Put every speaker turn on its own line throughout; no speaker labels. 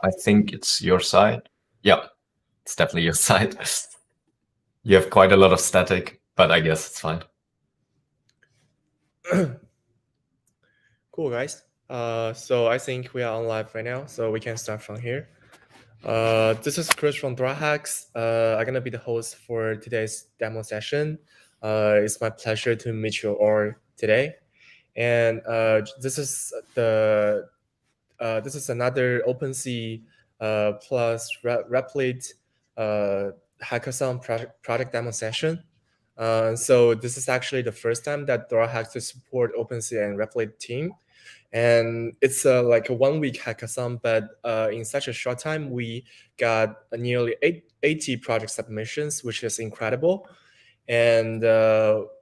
I think it's your side. Yeah, it's definitely your side. You have quite a lot of static, but I guess it's fine.
Cool, guys. So I think we are on live right now, so we can start from here. This is Chris from DoraHacks. I'm gonna be the host for today's demo session. It's my pleasure to meet you all today, and this is another OpenSea plus Replit hackathon product demo session. So this is actually the first time that DoraHacks to support OpenSea and Replit team. And it's like a 1 week hackathon, but in such a short time, we got nearly 80 project submissions, which is incredible. And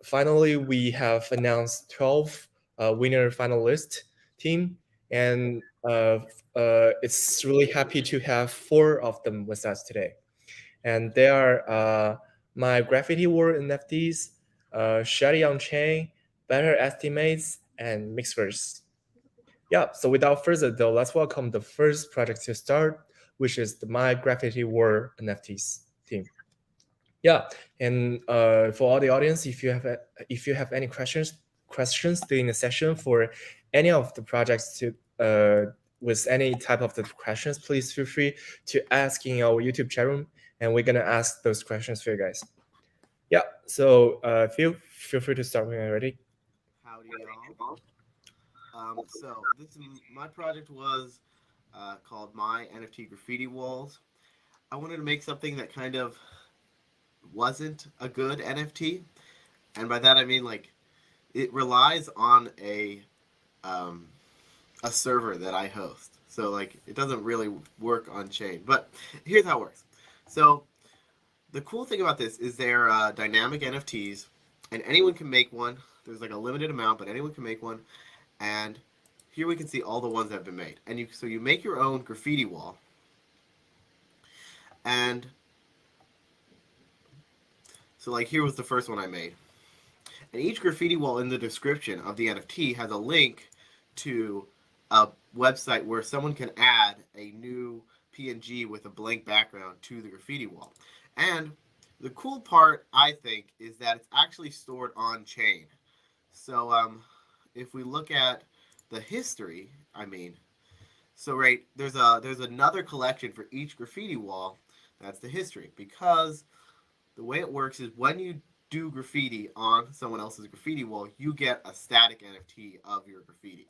finally, we have announced 12 winner finalist team. And it's really happy to have 4 of them with us today. And they are my Graffiti World NFTs, ShaadiOnChain, BetterEstimates, and MixVerse. Yeah, so without further ado, let's welcome the first project to start, which is the My Graffiti World NFTs team. Yeah, and for all the audience, if you have any questions during the session for any of the projects to with any type of the questions, please feel free to ask in our YouTube chat room, and we're gonna ask those questions for you guys. Yeah, so feel free to start when you're ready.
Howdy, y'all. So my project was called My NFT Graffiti Walls. I wanted to make something that kind of wasn't a good NFT, and by that I mean like it relies on a server that I host. So like it doesn't really work on chain. But here's how it works. So the cool thing about this is they're dynamic NFTs, and anyone can make one. There's like a limited amount, but anyone can make one. And here we can see all the ones that have been made. And so you make your own graffiti wall. And so like here was the first one I made. And each graffiti wall in the description of the NFT has a link to a website where someone can add a new PNG with a blank background to the graffiti wall. And the cool part, I think, is that it's actually stored on chain. So if we look at the history, there's another collection for each graffiti wall. That's the history, because the way it works is when you do graffiti on someone else's graffiti wall, you get a static NFT of your graffiti.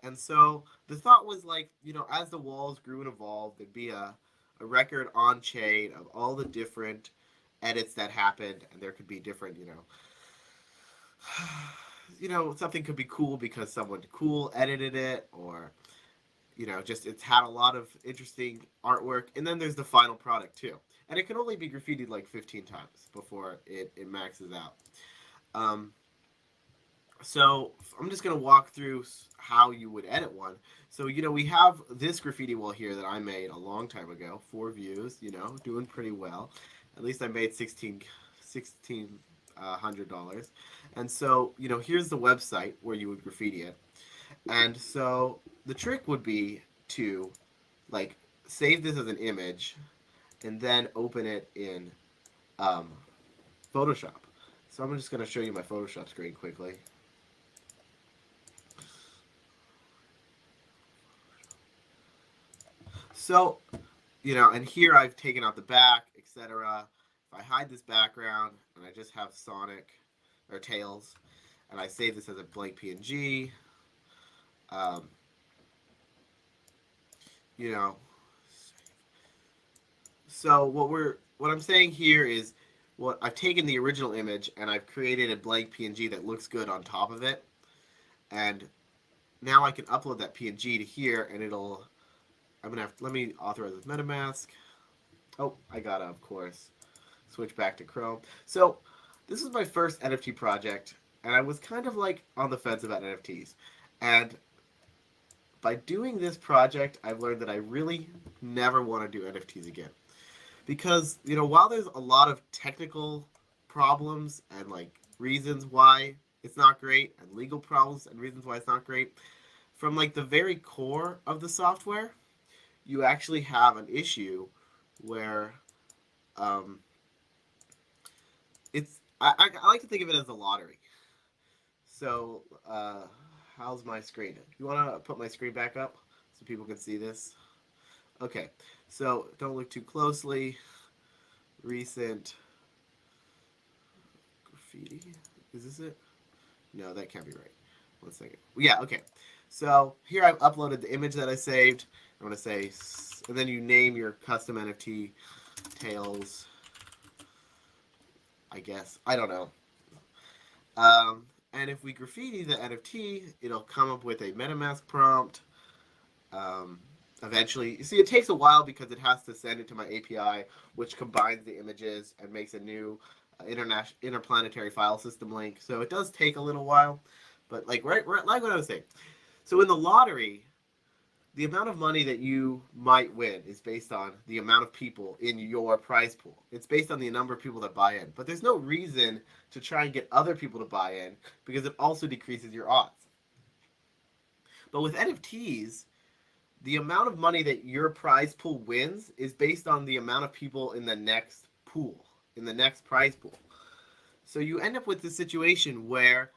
And so the thought was like, as the walls grew and evolved, there'd be a record on chain of all the different edits that happened, and there could be different, something could be cool because someone cool edited it, or just it's had a lot of interesting artwork. And then there's the final product too, and it can only be graffitied like 15 times before it maxes out. So I'm just going to walk through how you would edit one. So, we have this graffiti wall here that I made a long time ago, 4 views, doing pretty well. At least I made $1,600. And so, here's the website where you would graffiti it. And so the trick would be to like save this as an image and then open it in Photoshop. So I'm just going to show you my Photoshop screen quickly. So, and here I've taken out the back, etc. If I hide this background and I just have Sonic or Tails, and I save this as a blank PNG, So what I'm saying here is I've taken the original image and I've created a blank PNG that looks good on top of it, and now I can upload that PNG to here, and let me authorize with MetaMask. Oh, I gotta, of course, switch back to Chrome. So this is my first NFT project, and I was kind of like on the fence about NFTs. And by doing this project, I've learned that I really never want to do NFTs again. Because, while there's a lot of technical problems and like reasons why it's not great, and legal problems and reasons why it's not great, from like the very core of the software, you actually have an issue where I like to think of it as a lottery. So how's my screen? You want to put my screen back up so people can see this? Okay, so don't look too closely. Recent graffiti. Is this it? No, that can't be right. 1 second. Yeah, okay. So here I've uploaded the image that I saved. I'm going to say, and then you name your custom NFT tails, I guess. I don't know. And if we graffiti the NFT, it'll come up with a MetaMask prompt. Eventually, you see, it takes a while because it has to send it to my API, which combines the images and makes a new interplanetary file system link. So it does take a little while, but like like what I was saying. So in the lottery, the amount of money that you might win is based on the amount of people in your prize pool. It's based on the number of people that buy in. But there's no reason to try and get other people to buy in because it also decreases your odds. But with NFTs, the amount of money that your prize pool wins is based on the amount of people in the next pool, in the next prize pool. So you end up with this situation where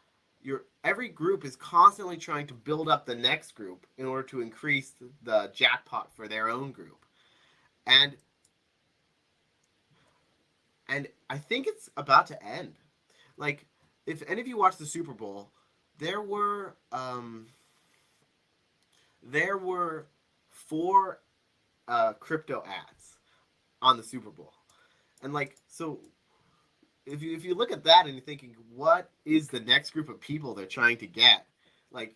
every group is constantly trying to build up the next group in order to increase the jackpot for their own group. And I think it's about to end. Like, if any of you watched the Super Bowl, there were 4 crypto ads on the Super Bowl. And like, so if you look at that and you're thinking, what is the next group of people they're trying to get? Like,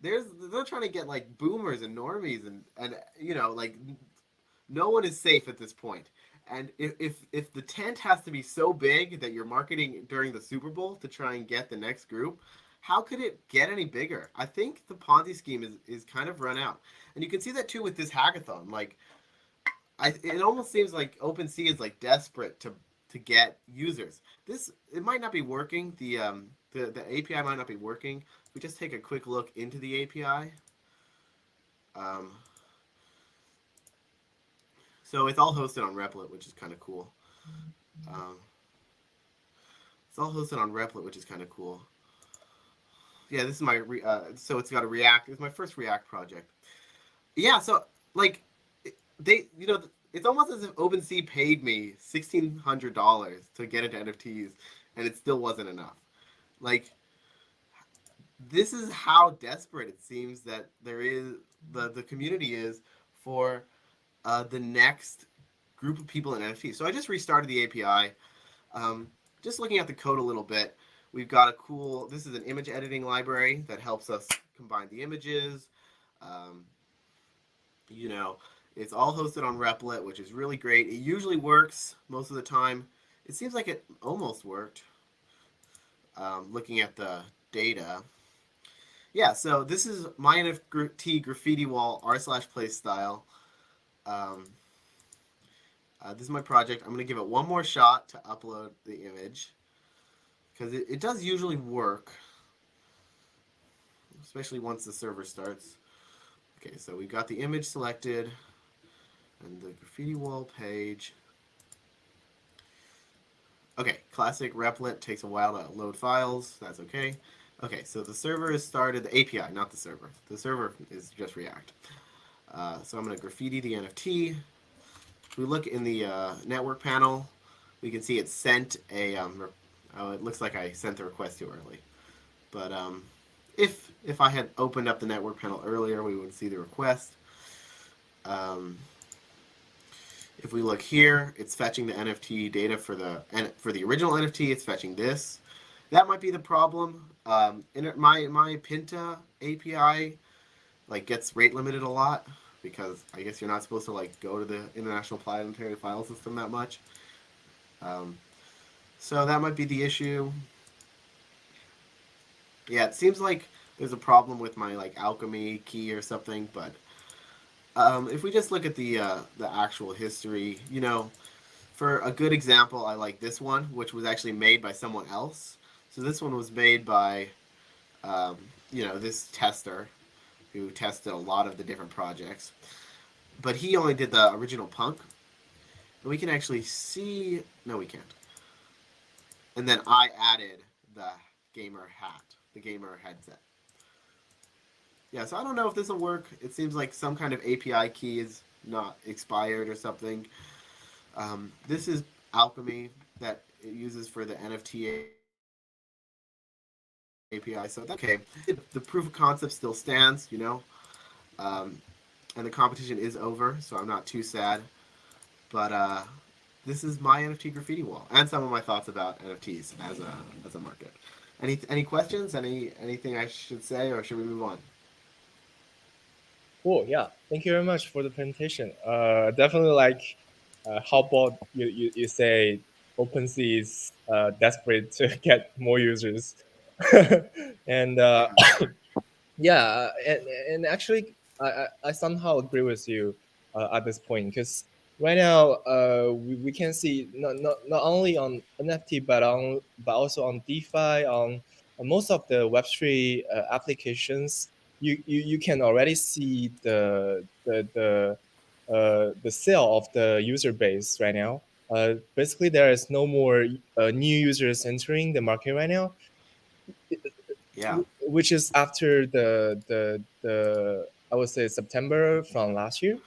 they're trying to get like boomers and normies and you know, like, no one is safe at this point. And if the tent has to be so big that you're marketing during the Super Bowl to try and get the next group, how could it get any bigger? I think the Ponzi scheme is kind of run out. And you can see that too with this hackathon. Like, it almost seems like OpenSea is like desperate to get users. It might not be working. The API might not be working. We just take a quick look into the API. So it's all hosted on Replit, which is kind of cool. It's all hosted on Replit, which is kind of cool. Yeah, this is my so it's got a React. It's my first React project. Yeah, so like it's almost as if OpenSea paid me $1,600 to get into NFTs, and it still wasn't enough. Like, this is how desperate it seems that the community is for the next group of people in NFTs. So I just restarted the API. Just looking at the code a little bit, we've got this is an image editing library that helps us combine the images. You know, it's all hosted on Replit, which is really great. It usually works most of the time. It seems like it almost worked. Looking at the data. Yeah, so this is my NFT graffiti wall r/play style. This is my project. I'm going to give it one more shot to upload the image because it does usually work, especially once the server starts. Okay, so we got the image selected and the graffiti wall page. Okay, classic Replit takes a while to load files. That's okay. Okay, so the server is started. The API, not the server. The server is just React. So I'm going to graffiti the NFT. If we look in the network panel, we can see it sent a. It looks like I sent the request too early. But if I had opened up the network panel earlier, we would see the request. If we look here, it's fetching the NFT data for the original NFT. It's fetching this. That might be the problem. My Pinta API like gets rate limited a lot because I guess you're not supposed to like go to the International Planetary File System that much. So that might be the issue. Yeah, it seems like there's a problem with my like alchemy key or something, but if we just look at the actual history, you know, for a good example, I like this one, which was actually made by someone else. So this one was made by, you know, this tester who tested a lot of the different projects. but he only did the original punk. And we can actually see. No, we can't. And then I added the gamer hat, the gamer headset. Yeah, so I don't know if this will work. It seems like some kind of API key is not expired or something. This is Alchemy that it uses for the NFT API. So that's okay. The proof of concept still stands, you know. And the competition is over, so I'm not too sad. But this is my NFT graffiti wall and some of my thoughts about NFTs as a market. Any questions? Anything I should say, or should we move on?
Cool. Yeah. Thank you very much for the presentation. Definitely like how about you say OpenSea is desperate to get more users, and yeah, and actually I somehow agree with you at this point, because right now we can see not only on NFT but also on DeFi, on most of the Web3 applications. You can already see the sale of the user base right now. Basically, there is no more new users entering the market right now.
Yeah.
Which is after the I would say September from last year.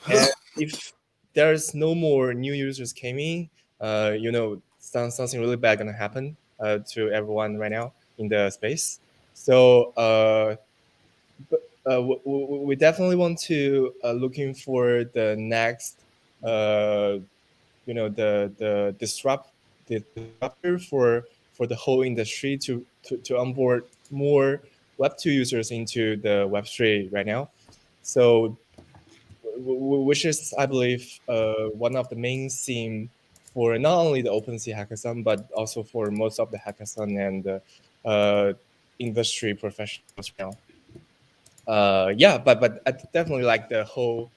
And if there's no more new users coming, you know, something really bad gonna happen to everyone right now in the space. So we definitely want to looking for the next you know, the disruptor for the whole industry to onboard more Web2 users into the Web3 right now. So which is, I believe, one of the main theme for not only the OpenSea Hackathon, but also for most of the hackathon and industry professionals now. Yeah, but I definitely like the whole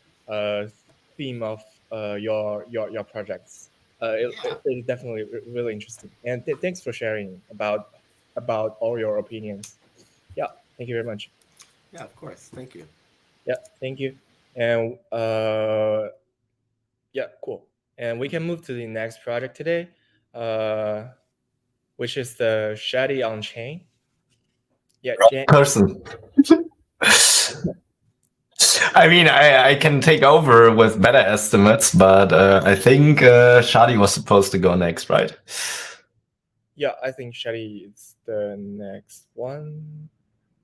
theme of your projects. It's definitely really interesting, and thanks for sharing about all your opinions. Yeah, thank you very much.
Yeah, of course. Thank you.
Yeah, thank you. And yeah, cool. And we can move to the next project today, which is the ShaadiOnChain. Yeah, Jan.
Person. I mean, I can take over with BetterEstimates, but I think Shaadi was supposed to go next, right?
Yeah, I think Shaadi is the next one.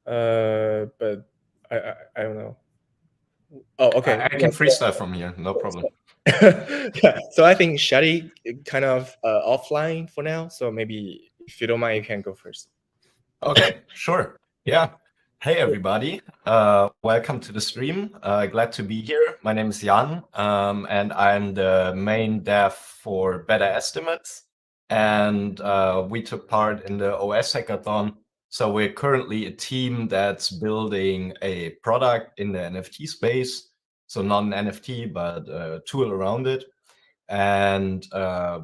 But I don't know. Oh, okay.
I can freestyle from here, no problem.
Yeah, so I think Shaadi kind of offline for now. So maybe if you don't mind, you can go first.
Okay, sure. Yeah. Hey, everybody. Welcome to the stream. Glad to be here. My name is Jan, and I'm the main dev for BetterEstimates. And we took part in the OS Hackathon. So we're currently a team that's building a product in the NFT space. So not an NFT, but a tool around it. And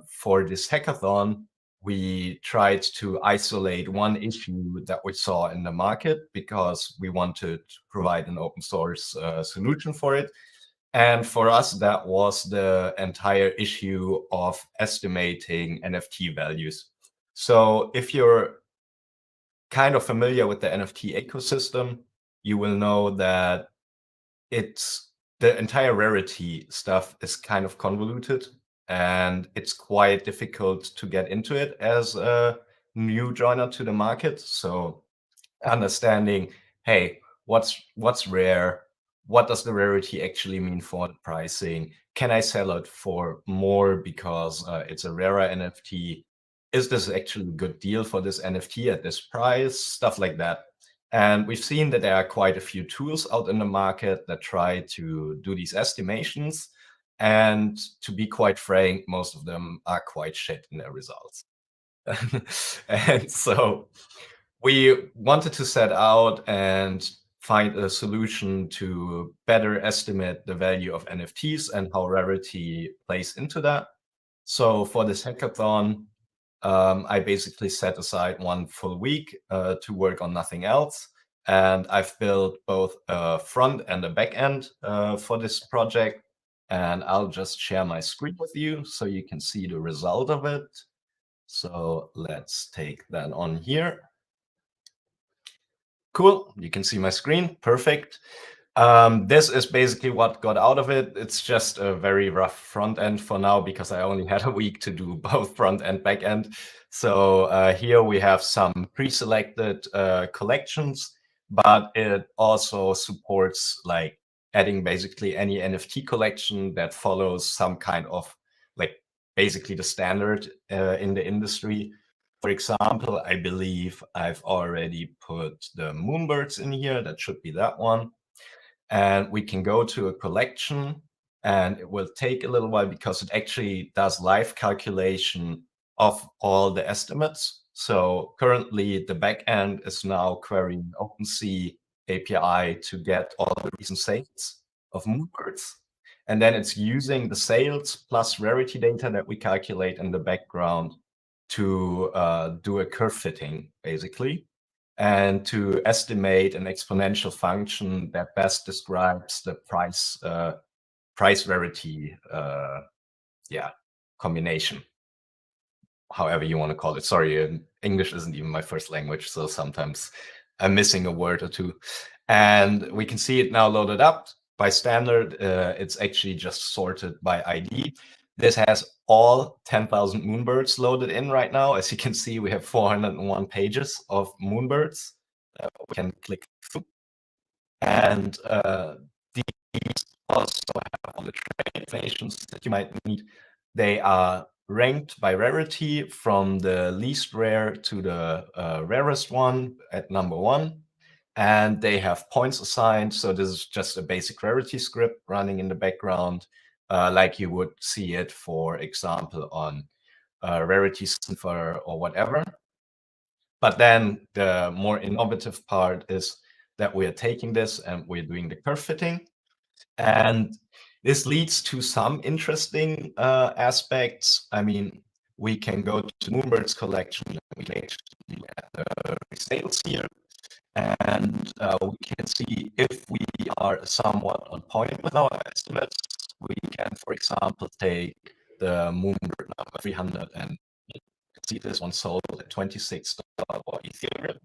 for this hackathon, we tried to isolate one issue that we saw in the market because we wanted to provide an open source solution for it. And for us, that was the entire issue of estimating NFT values. So if you're kind of familiar with the NFT ecosystem, you will know that the entire rarity stuff is kind of convoluted, and it's quite difficult to get into it as a new joiner to the market. So understanding, hey, what's rare? What does the rarity actually mean for the pricing? Can I sell it for more because it's a rarer NFT? Is this actually a good deal for this NFT at this price? Stuff like that. And we've seen that there are quite a few tools out in the market that try to do these estimations. And to be quite frank, most of them are quite shit in their results. And so we wanted to set out and find a solution to better estimate the value of NFTs and how rarity plays into that. So for this hackathon, I basically set aside one full week to work on nothing else. and I've built both a front and a back end for this project. And I'll just share my screen with you so you can see the result of it. So let's take that on here. Cool, you can see my screen, perfect. This is basically what got out of it. It's just a very rough front end for now because I only had a week to do both front and back end. So here we have some pre-selected collections, but it also supports like adding basically any NFT collection that follows some kind of like basically the standard in the industry. For example, I believe I've already put the moonbirds in here. That should be that one. And we can go to a collection, and it will take a little while because it actually does live calculation of all the estimates. So currently the backend is now querying OpenSea API to get all the recent sales of moonbirds. And then it's using the sales plus rarity data that we calculate in the background to do a curve fitting, basically, and to estimate an exponential function that best describes the price rarity combination, however you want to call it. Sorry, English isn't even my first language, so sometimes I'm missing a word or two. And we can see it now loaded up. By standard, it's actually just sorted by ID. This has all 10,000 moonbirds loaded in right now. As you can see, we have 401 pages of moonbirds that we can click through. And these also have all the trade informations that you might need. They are ranked by rarity from the least rare to the rarest one at number 1. And they have points assigned. So this is just a basic rarity script running in the background, like you would see it, for example, on Rarity Sniffer or whatever. But then the more innovative part is that we are taking this and we're doing the curve fitting. And this leads to some interesting aspects. I mean, we can go to Moonbird's collection, and we can actually add the sales here. And we can see if we are somewhat on point with our estimates. We can, for example, take the Moonbird number 300 and see this one sold at $26 or Ethereum.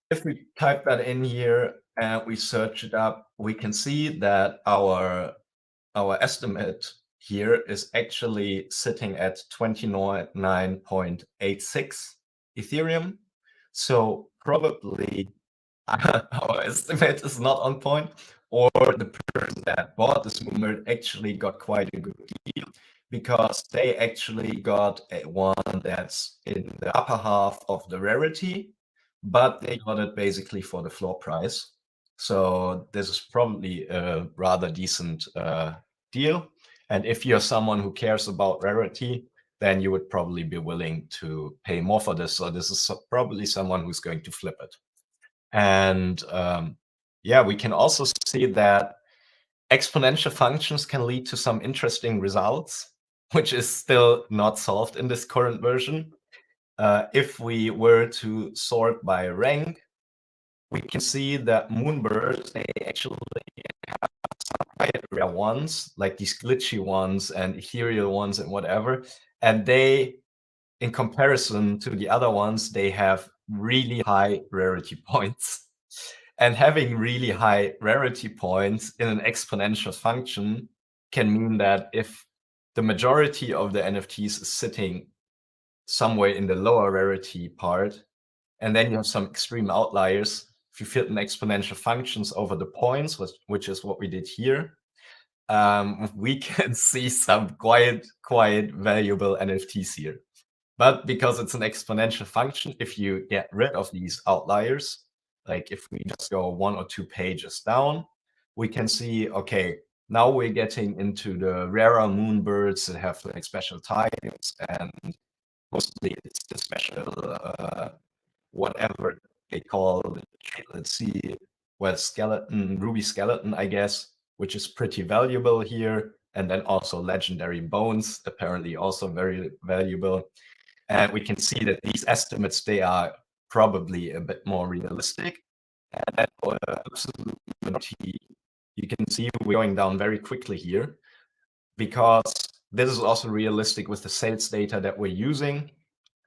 If we type that in here and we search it up, we can see that our estimate here is actually sitting at 29.86 Ethereum. So probably our estimate is not on point, or the person that bought this Moonbird actually got quite a good deal, because they actually got one that's in the upper half of the rarity, but they got it basically for the floor price. So this is probably a rather decent deal. And if you're someone who cares about rarity, then you would probably be willing to pay more for this. So this is probably someone who's going to flip it. And yeah, we can also see that exponential functions can lead to some interesting results, which is still not solved in this current version. If we were to sort by rank, we can see that Moonbirds, they actually have some quite rare ones, like these glitchy ones and ethereal ones and whatever. And they, in comparison to the other ones, they have really high rarity points. And having really high rarity points in an exponential function can mean that if the majority of the NFTs is sitting somewhere in the lower rarity part, and then you have some extreme outliers, if you fit an exponential functions over the points, which is what we did here, we can see some quite valuable NFTs here. But because it's an exponential function, if you get rid of these outliers, like if we just go 1 or 2 pages down, we can see, okay, now we're getting into the rarer moonbirds that have like special types, and mostly it's the special whatever they call it. Let's see, well, skeleton, ruby skeleton, I guess, which is pretty valuable here. And then also legendary bones, apparently also very valuable. And we can see that these estimates, they are probably a bit more realistic. And absolutely, you can see we're going down very quickly here, because this is also realistic with the sales data that we're using.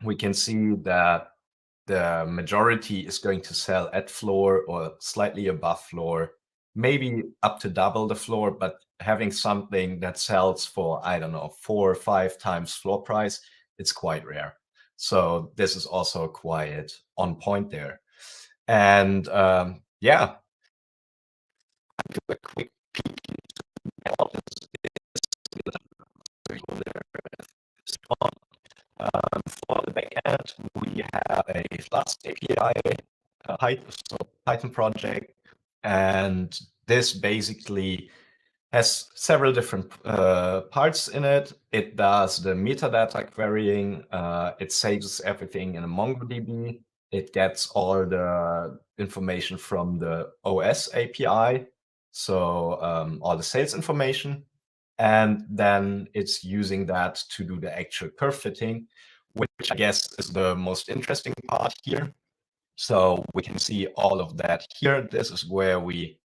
We can see that the majority is going to sell at floor or slightly above floor, maybe up to double the floor, but having something that sells for, I don't know, 4 or 5 times floor price, it's quite rare. So this is also quite on point there. And yeah, do a quick peek into all this. For the backend, we have a Flask API, Python project, and this basically has several different parts in it. It does the metadata querying. It saves everything in a MongoDB. It gets all the information from the OS API, so all the sales information. And then it's using that to do the actual curve fitting, which I guess is the most interesting part here. So we can see all of that here. This is where we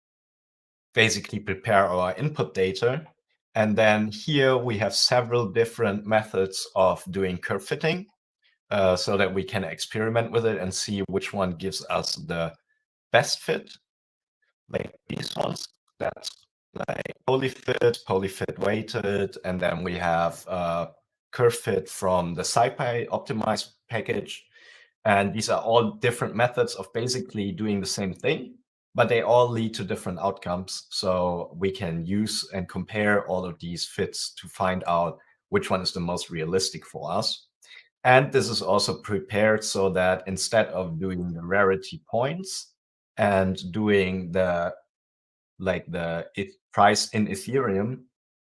basically prepare our input data. And then here we have several different methods of doing curve fitting, so that we can experiment with it and see which one gives us the best fit. Like these ones, that's like polyfit weighted, and then we have curve fit from the SciPy optimized package. And these are all different methods of basically doing the same thing, but they all lead to different outcomes. So we can use and compare all of these fits to find out which one is the most realistic for us. And this is also prepared so that instead of doing the rarity points and doing the price in Ethereum,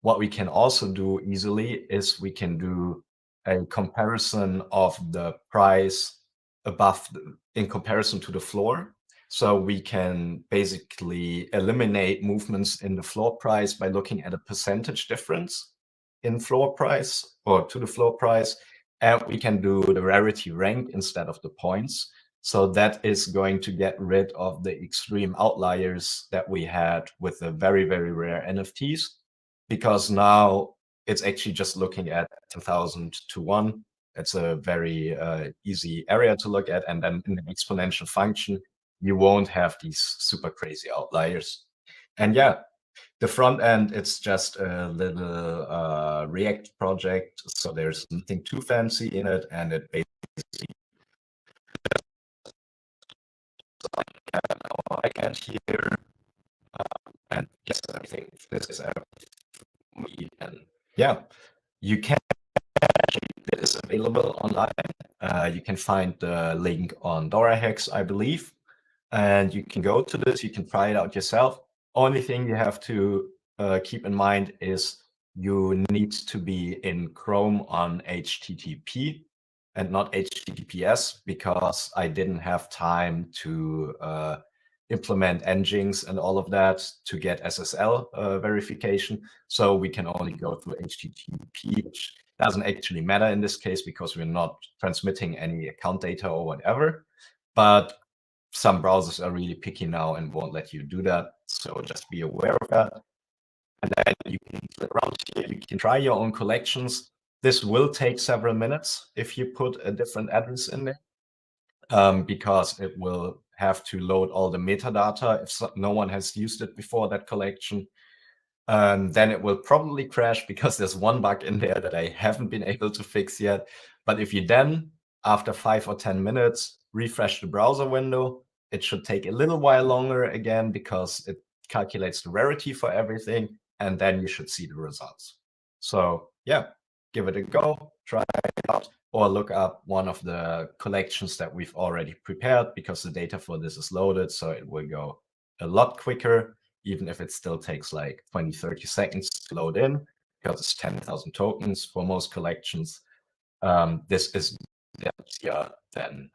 what we can also do easily is we can do a comparison of the price above in comparison to the floor. So we can basically eliminate movements in the floor price by looking at a percentage difference in floor price or to the floor price. And we can do the rarity rank instead of the points. So that is going to get rid of the extreme outliers that we had with the very, very rare NFTs, because now it's actually just looking at 10,000 to 1. It's a very easy area to look at. And then in the exponential function, you won't have these super crazy outliers. And yeah, the front end, it's just a little React project. So there's nothing too fancy in it. And it basically I can't hear. And yes, I think this is me. And yeah, you can actually, it is available online. You can find the link on DoraHacks, I believe. And you can go to this, you can try it out yourself. Only thing you have to keep in mind is you need to be in Chrome on HTTP and not HTTPS, because I didn't have time to implement engines and all of that to get SSL verification. So we can only go through HTTP, which doesn't actually matter in this case because we're not transmitting any account data or whatever. But some browsers are really picky now and won't let you do that. So just be aware of that. And then you can click around here, you can try your own collections. This will take several minutes if you put a different address in there, because it will have to load all the metadata if no one has used it before, that collection. Then it will probably crash because there's one bug in there that I haven't been able to fix yet. But if you then, after 5 or 10 minutes, refresh the browser window, it should take a little while longer again because it calculates the rarity for everything, and then you should see the results. So yeah, give it a go, try it out, or look up one of the collections that we've already prepared, because the data for this is loaded, so it will go a lot quicker, even if it still takes like 20, 30 seconds to load in, because it's 10,000 tokens for most collections. This is easier than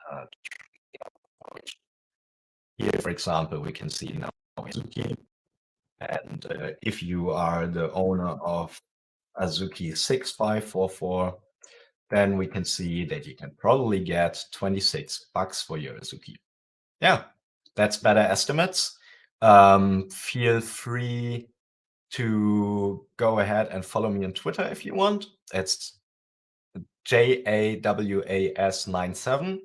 here, for example, we can see now Azuki. And if you are the owner of Azuki 6544, then we can see that you can probably get $26 for your Azuki. Yeah, That's BetterEstimates. Feel free to go ahead and follow me on Twitter if you want. It's JAWAS97.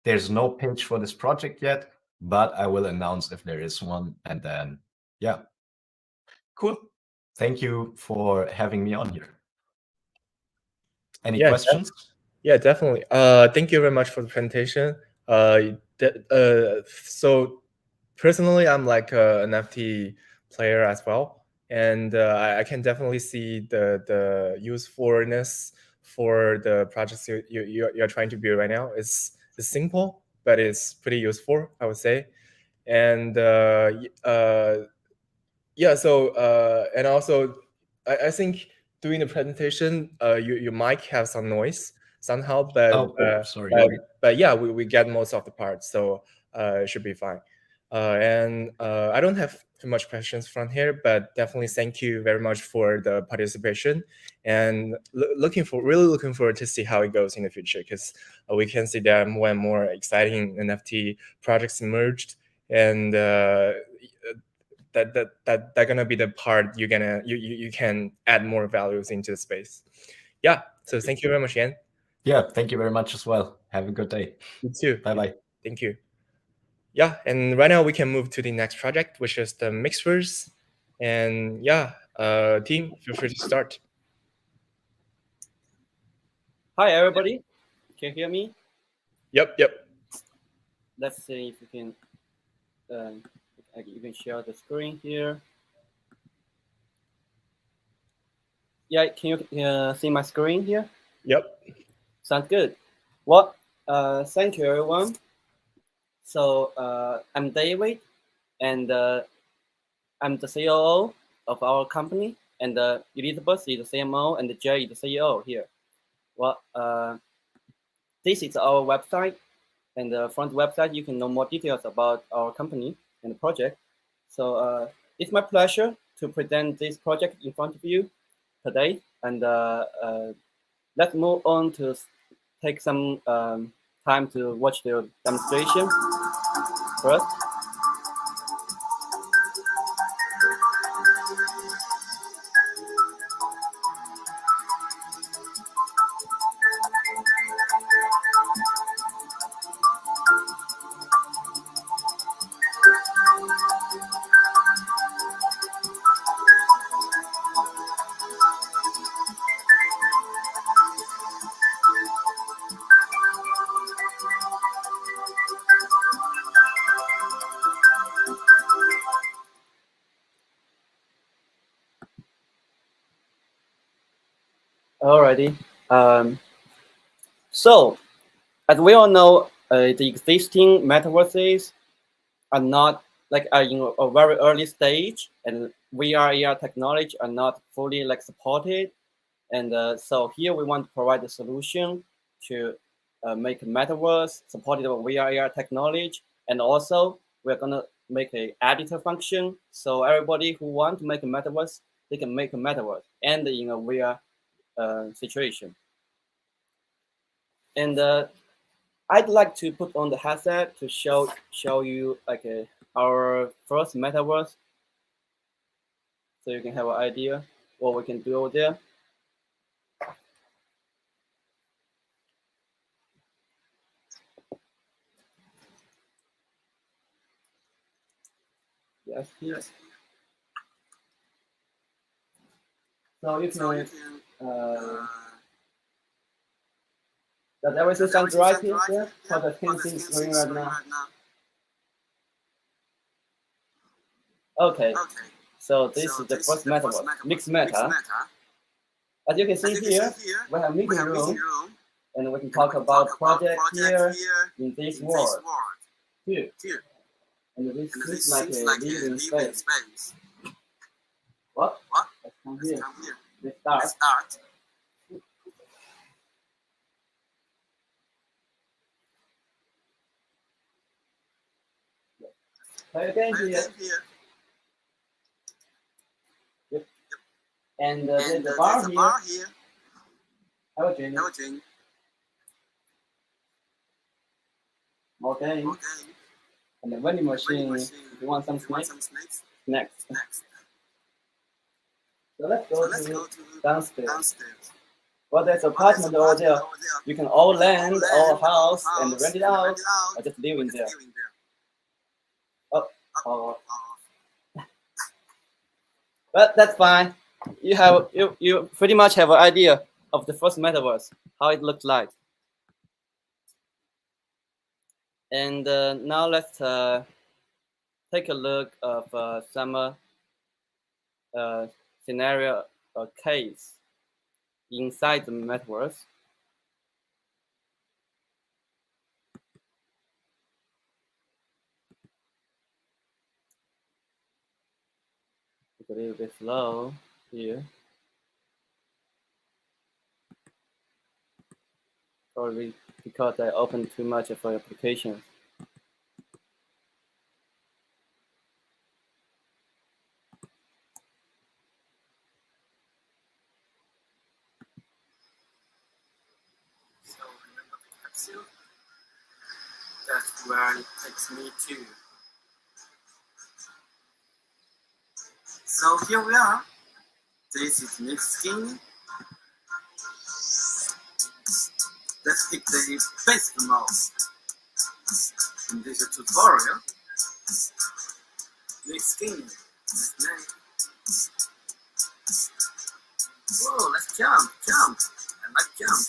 There's no page for this project yet, but I will announce if there is one. And then, yeah. Cool. Thank you for having me on here. Any questions?
Yeah, definitely. Thank you very much for the presentation. So personally, I'm like an NFT player as well, and I can definitely see the usefulness for the projects you're trying to build right now. It's simple, but it's pretty useful, I would say. And yeah, so and also I think during the presentation, you might have some noise somehow, but
sorry.
But yeah, we get most of the parts, so it should be fine. And I don't have too much questions from here, but definitely thank you very much for the participation, and really looking forward to see how it goes in the future, because we can see there are more and more exciting NFT projects emerged, and that's gonna be the part you can add more values into the space. Yeah. So thank you very much, Yan.
Yeah, thank you very much as well. Have a good day.
You too.
Bye-bye.
Thank you. Yeah, and right now we can move to the next project, which is the MixVerse. And yeah, team, feel free to start.
Hi, everybody. Can you hear me?
Yep.
Let's see if you can share the screen here. Yeah, can you see my screen here?
Yep.
Sounds good. Well, thank you, everyone. So I'm David, and I'm the COO of our company, and Elizabeth is the CMO, and Jay is the CEO here. Well, this is our website, and from the website you can know more details about our company and the project. So it's my pleasure to present this project in front of you today, and let's move on to take some time to watch the demonstration first. Alrighty. So, as we all know, the existing metaverses are not in a very early stage, and VR/AR technology are not fully supported. And so here we want to provide a solution to make a metaverse supported by VR/AR technology, and also we're gonna make a editor function, so everybody who want to make a metaverse, they can make a metaverse and in a VR situation. And I'd like to put on the headset to show you our first metaverse, so you can have an idea what we can do over there. Yes, yes. So you can does everything sound right here? Yeah? How the can see screen right now? Okay. So this is the first metaverse, mixed meta. As you can see here, we have meeting room, and we can talk about projects here in this world. Here. And this is like a living space. What? Let's come here. Let's start. Play again here. Yep. And there's a bar here. Hello, Jane. More game. And the vending machine, if you want some snacks, next. So let's go to downstairs. Well, there's an apartment over there. You can all land our house and rent it out, or just live in there. Oh. But that's fine. You pretty much have an idea of the first metaverse, how it looked like. And now let's take a look of some scenario or case inside the metaverse. It's a little bit slow here. Probably because I opened too much of our applications.
So remember the capsule? That's where it takes me to. So here we are. This is next skin. Let's pick the basic mode. In this tutorial, next skin. Whoa, let's jump. I like jump.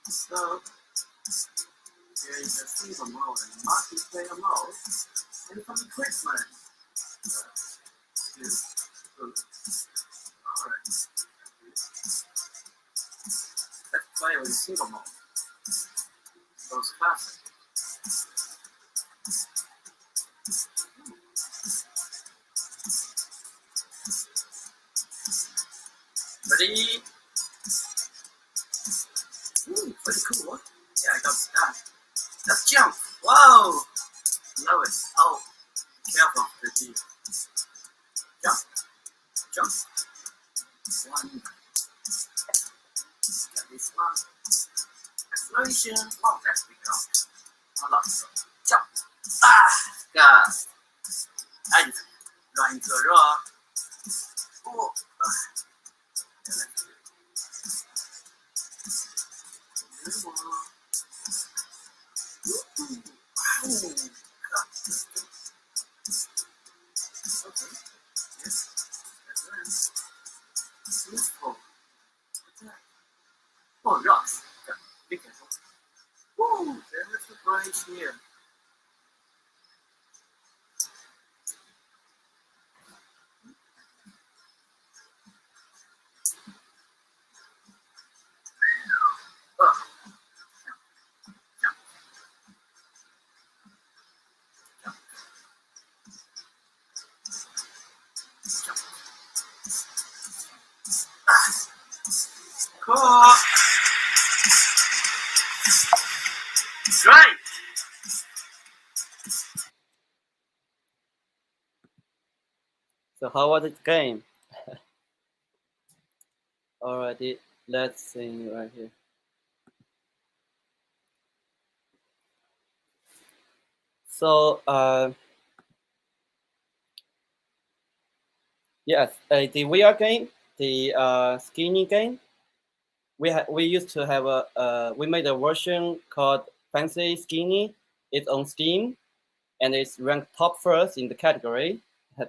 So here is a single mode and multiplayer mode, and from the quick mode. Alright. Let's play with single mode. Those classic. Ready? Pretty cool. Yeah, I got that. Let's jump. Whoa! Love it. Oh, careful of the deer. Jump. One. Get this one. Exploration. Oh, that's big enough. Hold on. Jump. God. I just run into a rock. Oh. Yeah, let's do it. This one. Okay. Yes. That's right. Useful. Oh, rocks. Yeah. Be careful. Woo! There's a branch here. Cool. Right.
So how was the game? Alrighty, let's see right here. So yes, the VR game, the skinny game. We used to have we made a version called Fancy Skinny. It's on Steam, and it's ranked top first in the category.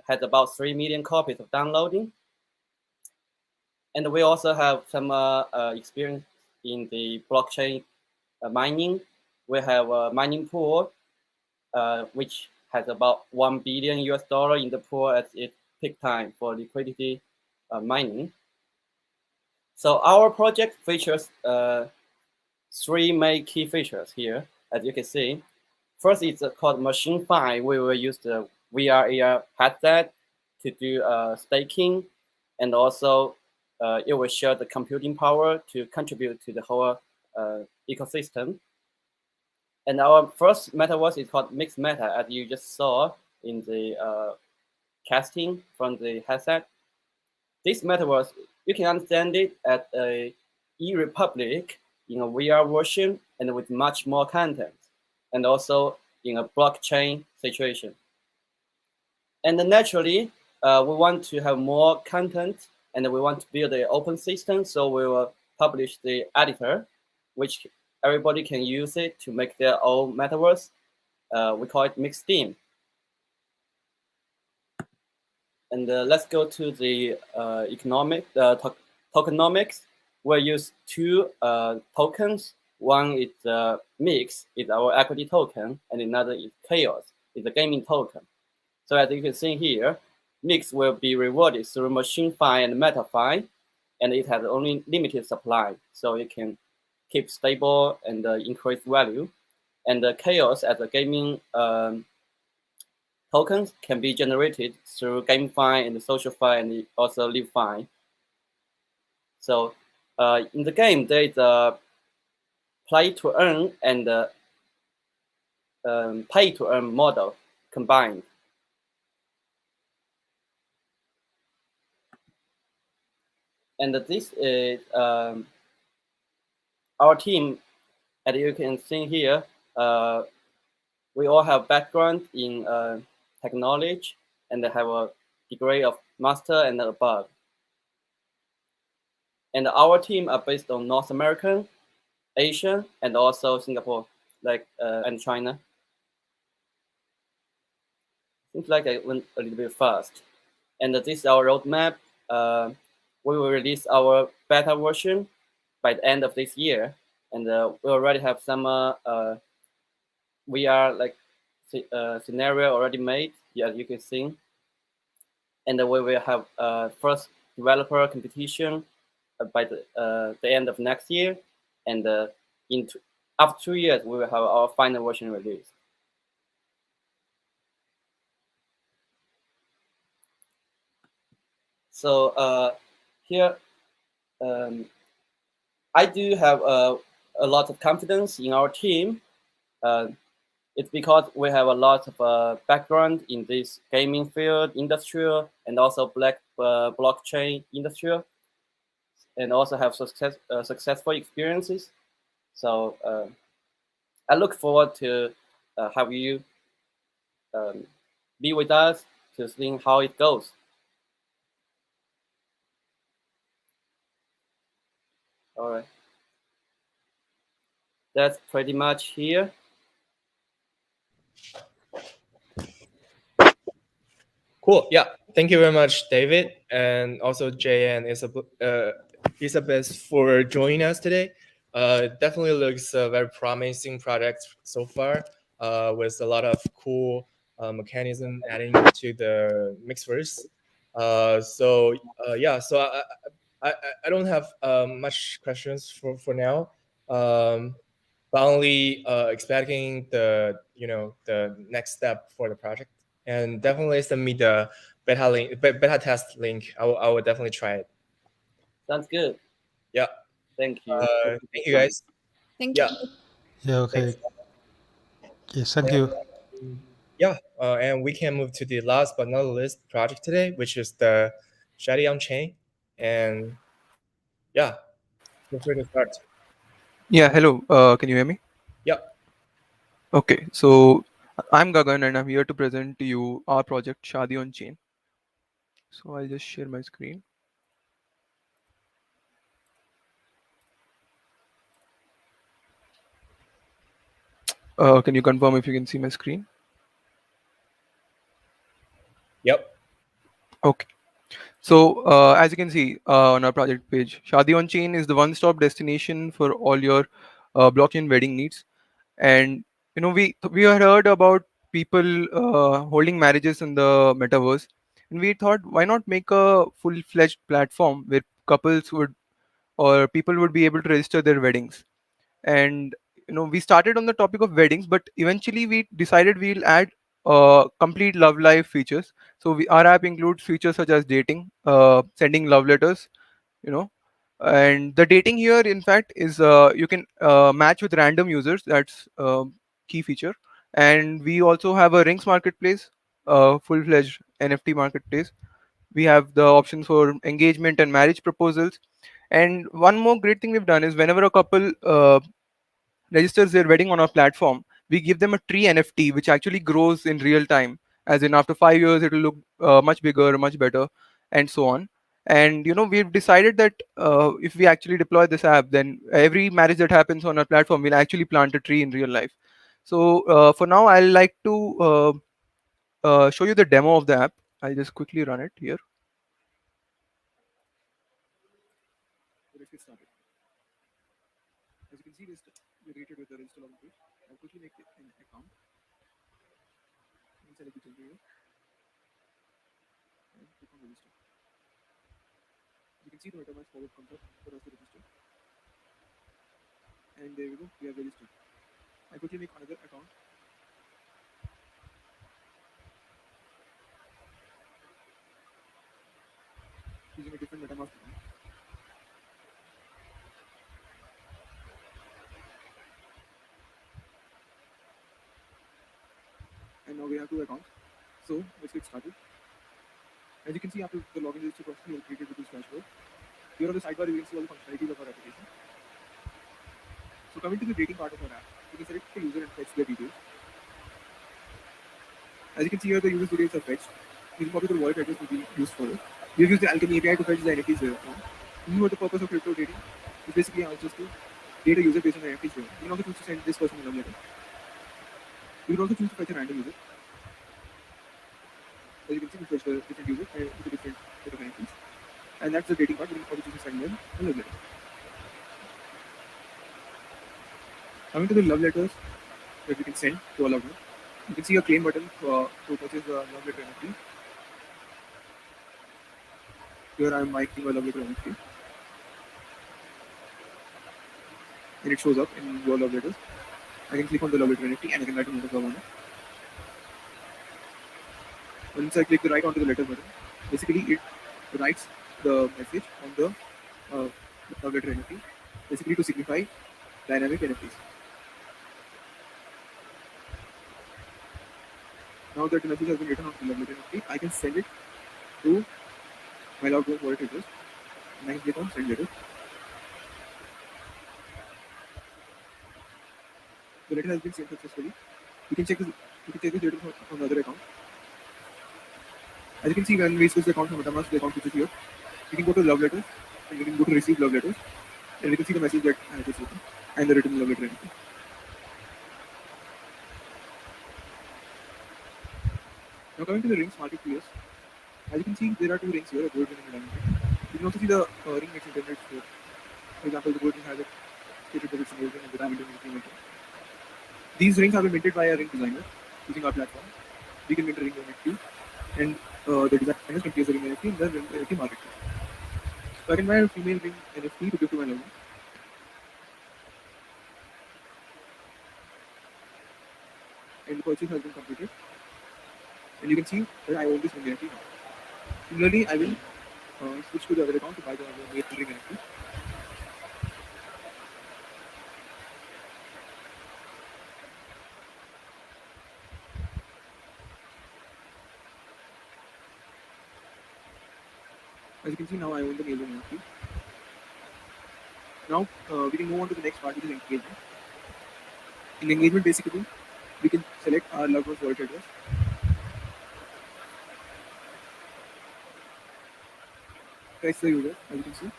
Had about 3 million copies of downloading. And we also have some experience in the blockchain mining. We have a mining pool, which has about $1 billion in the pool at its peak time for liquidity mining. So our project features three main key features here, as you can see. First, it's called MachineFi. We will use the VR/AR headset to do staking, and also it will share the computing power to contribute to the whole ecosystem. And our first metaverse is called MixMeta, as you just saw in the casting from the headset. This metaverse, you can understand it as a e-republic in a VR version and with much more content, and also in a blockchain situation. And naturally, we want to have more content, and we want to build an open system, so we will publish the editor, which everybody can use it to make their own metaverse. We call it MixTeam. And let's go to the tokenomics. We'll use two tokens. One is Mix, is our equity token, and another is Chaos, is a gaming token. So as you can see here, Mix will be rewarded through MachineFi and MetaFi, and it has only limited supply, so it can keep stable and increase value. And the Chaos as a gaming tokens can be generated through GameFi and SocialFi and also LiveFi. So in the game, there is a play to earn and pay to earn model combined. And this is our team. As you can see here, we all have background in technology and have a degree of master and above. And our team are based on North American, Asia, and also Singapore, and China. Seems like I went a little bit fast. And this is our roadmap. We will release our beta version by the end of this year, and we already have some VR scenario already made, as you can see. And we will have first developer competition by the end of next year, and after 2 years we will have our final version released. So here I do have a lot of confidence in our team. It's because we have a lot of background in this gaming field, industrial, and also blockchain industrial, and also have successful experiences. So I look forward to have you be with us to see how it goes. All right. That's pretty much here.
Cool. Yeah. Thank you very much, David, and also Jay and Isabeth for joining us today. Definitely looks a very promising project so far, with a lot of cool mechanism adding to the MixVerse. So I don't have much questions for now. But only expecting the next step for the project, and definitely send me the beta test link. I will definitely try it.
Sounds good.
Yeah.
Thank you.
Thank you guys.
Thank you.
Yeah, okay.
Thanks.
Yes, thank you.
Yeah, and we can move to the last but not least project today, which is the ShaadiOnChain. And yeah, feel free to start.
Yeah, hello. Can you hear me?
Yeah.
Okay, so I'm Gagan and I'm here to present to you our project ShaadiOnChain. So I'll just share my screen. Can you confirm if you can see my screen?
Yep.
Okay. So as you can see on our project page, ShaadiOnChain is the one-stop destination for all your blockchain wedding needs. And we had heard about people holding marriages in the metaverse. And we thought, why not make a full-fledged platform where couples would or people would be able to register their weddings. And we started on the topic of weddings, but eventually we decided we'll add complete love life features. So our app includes features such as dating, sending love letters, you know and the dating here in fact is you can match with random users. That's a key feature. And we also have a rings marketplace, full-fledged NFT marketplace. We have the options for engagement and marriage proposals. And one more great thing we've done is whenever a couple registers their wedding on our platform, we give them a tree NFT, which actually grows in real time. As in, after 5 years, it will look much bigger, much better, and so on. And we've decided that if we actually deploy this app, then every marriage that happens on our platform will actually plant a tree in real life. So for now, I'll like to show you the demo of the app. I'll just quickly run it here. Let's get started. As you can see, we're rated with the register login page. I'll quickly make an account. And select the template and click on register. You can see the MetaMask forward comes up for us to register. And there we go, we have registered. I quickly make another account. Using a different MetaMask account. And now we have 2 accounts. So let's get started. As you can see, after the login register process, we are created with this dashboard. Here on the sidebar, you can see all the functionalities of our application. So coming to the dating part of our app, you can select the user and fetch their details. As you can see here, the user's details are fetched. This particular wallet address will be used for it. We've used the Alchemy API to fetch the NFTs here. This is what the purpose of crypto dating is. Basically allows us to date a user based on the NFTs here. You can also choose to send this person a love letter. You can also choose to fetch a random user. As you can see, we fetch the different users with a different set of NFTs. And that's the dating part. We can also choose to send them a love letter. Coming to the love letters that we can send to our loved one, you can see a claim button to purchase a love letter NFT. Here I am making a love letter NFT. And it shows up in your love letters. I can click on the love letter NFT and I can write a note of love on it. Once I click the write onto the letter button, basically it writes the message on the love letter NFT, basically to signify dynamic NFTs. Now that the message has been written on the love letter NFT, I can send it to my loved one's wallet address, and I can click on send letter. The letter has been sent successfully. You can check this letter on the other account. As you can see, when we switch the account from MetaMask, the account switches here. You can go to love letters, and you can go to receive love letters, and you can see the message that I have just written and the written love letter NFT. Now coming to the rings marketplace, as you can see, there are 2 rings here, a gold ring and a diamond ring. You can also see the ring makes internet store. For example, the gold ring has a stated that it's a gold ring and the diamond ring is a ring. These rings have been minted by a ring designer using our platform. We can mint a ring NFT, and the designers can place a ring NFT in the ring NFT marketplace. So I can buy a female ring NFT to give to my loved one. And the purchase has been completed. And you can see that I own this ring NFT now. Similarly, I will switch to the other account to buy the male ring NFT. As you can see, now I own the male ring NFT. Now we can move on to the next part, which is engagement. In engagement, basically, we can select our loved one's wallet address. Press the user, as you can see,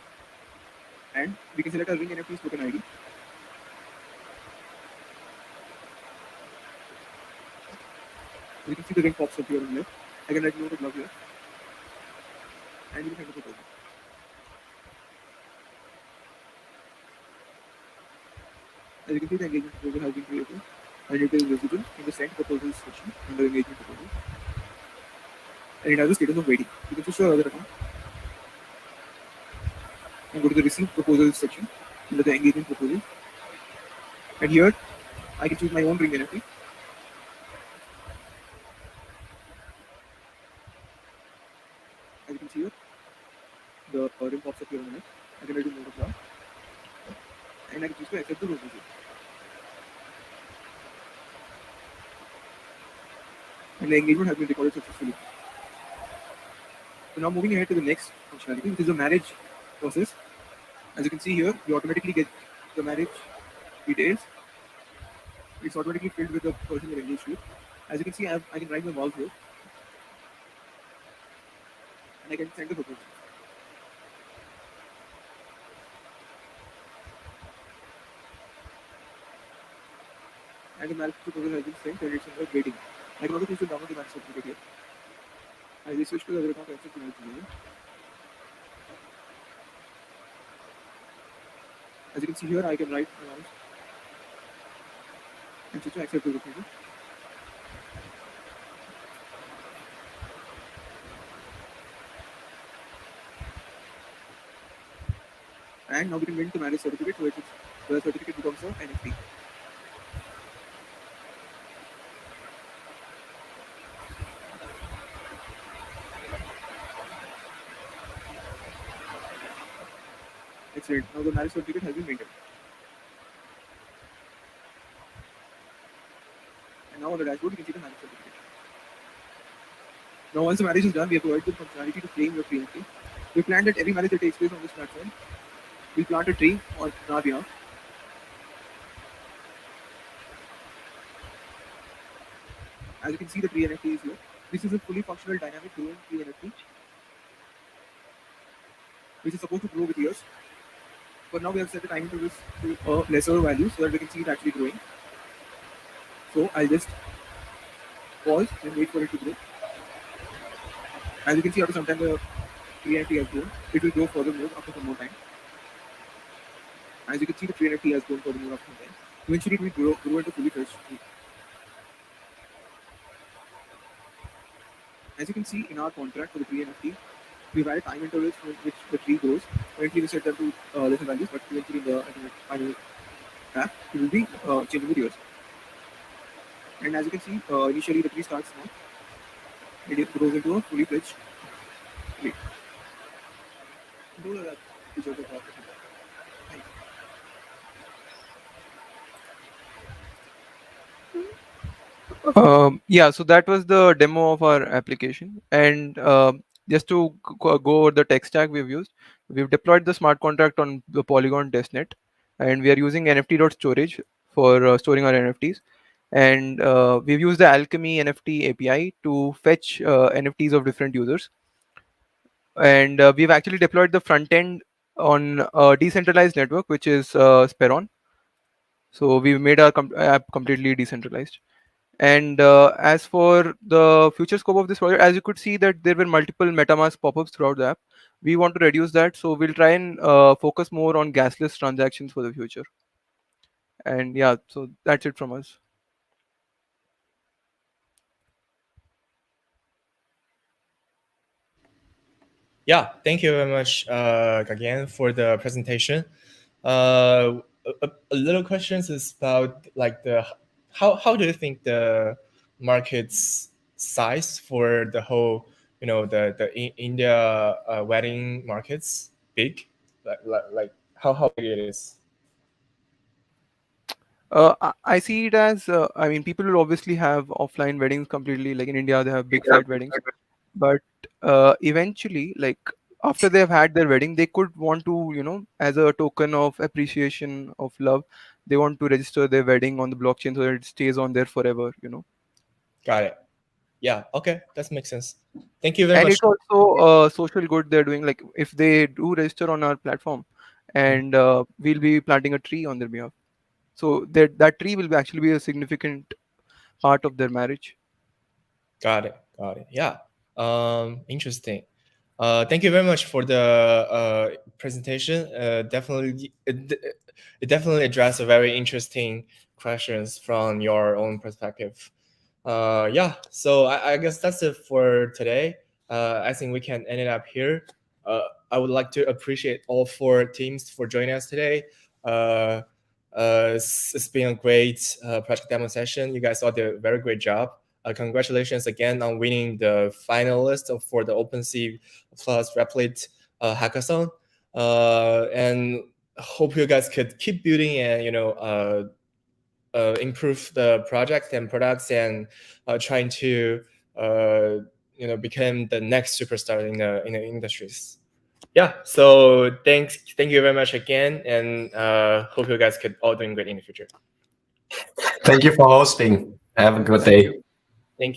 and we can select our ring NFT's token ID. You can see the ring pops up here on the left. I can write note of love here, and you can send the token. As you can see, the engagement proposal has been created. and it is visible in the sent proposals section under engagement proposal. And it has a status of waiting. You can switch to another account and go to the receive proposals section under the engagement proposal. And here I can choose my own ring NFT. As you can see here, the ring pops up here on the left. I can write in note now. And I can choose to accept the proposal. And the engagement has been recorded successfully. So now moving ahead to the next functionality, which is the marriage process. As you can see here, you automatically get the marriage details. It's automatically filled with the person you're engaged with. As you can see, I can write my vows here. And I can send the proposal. And the marriage proposal has been sent and it's under waiting. I can also choose to download the marriage certificate here. I will switch to the other account and accept the marriage proposal. As you can see here, I can write my vows and switch to accept the proposal. And now we can mint the marriage certificate, so the certificate becomes an NFT. Excellent. Now the marriage certificate has been minted. And now on the dashboard, you can see the marriage certificate. Now once the marriage is done, we have provided the functionality to claim your free NFT. We plan that every marriage that takes place on this platform, we'll plant a tree on our behalf. As you can see, the tree NFT is here. This is a fully functional dynamic growing tree NFT, which is supposed to grow with years. But now we have set the time intervals to a lesser value so that we can see it actually growing. So I'll just pause and wait for it to grow. As you can see, after some time the tree NFT has grown. It will grow further more after some more time. As you can see, the tree NFT has grown further more after some time. Eventually, it will grow into fully fledged tree. As you can see in our contract for the tree NFT, we've added time intervals for which the tree grows. Currently, we set them to lesser values, but eventually in the final app, it will be changing with years. And as you can see, initially the tree starts small. It grows into a fully fledged tree. Those are the features of our Yeah, so that was the demo of our application. And just to go over the tech stack we've used, we've deployed the smart contract on the Polygon testnet, and we are using NFT.storage for storing our NFTs. And we've used the Alchemy NFT API to fetch NFTs of different users. And we've actually deployed the front end on a decentralized network, which is Speron. So we've made our app completely decentralized. And as for the future scope of this project, as you could see that there were multiple MetaMask pop-ups throughout the app. We want to reduce that, so we'll try and focus more on gasless transactions for the future. And yeah, so that's it from us.
Yeah, thank you very much again for the presentation. A little questions is about like the how do you think the market's size for the whole the India wedding markets big like how big it is?
I see it as I mean, people will obviously have offline weddings completely, like in India they have big site weddings, but eventually, like after they've had their wedding, they could want to, as a token of appreciation of love, they want to register their wedding on the blockchain so that it stays on there forever.
Got it. Yeah, okay, that makes sense. Thank you very
And
much.
it's also a social good they're doing. Like if they do register on our platform, and we'll be planting a tree on their behalf, so that tree will actually be a significant part of their marriage.
Got it. Yeah. Interesting. Thank you very much for the presentation. Definitely, it definitely addressed a very interesting questions from your own perspective. Yeah, so I guess that's it for today. I think we can end it up here. I would like to appreciate all 4 teams for joining us today. It's been a great project demo session. You guys all did a very great job. Congratulations again on winning the finalist for the OpenSea plus Replit hackathon. And hope you guys could keep building and improve the project and products and trying to become the next superstar in the industries. Yeah, so thank you very much again, and hope you guys could all doing great in the future.
Thank you for hosting. Have a good day.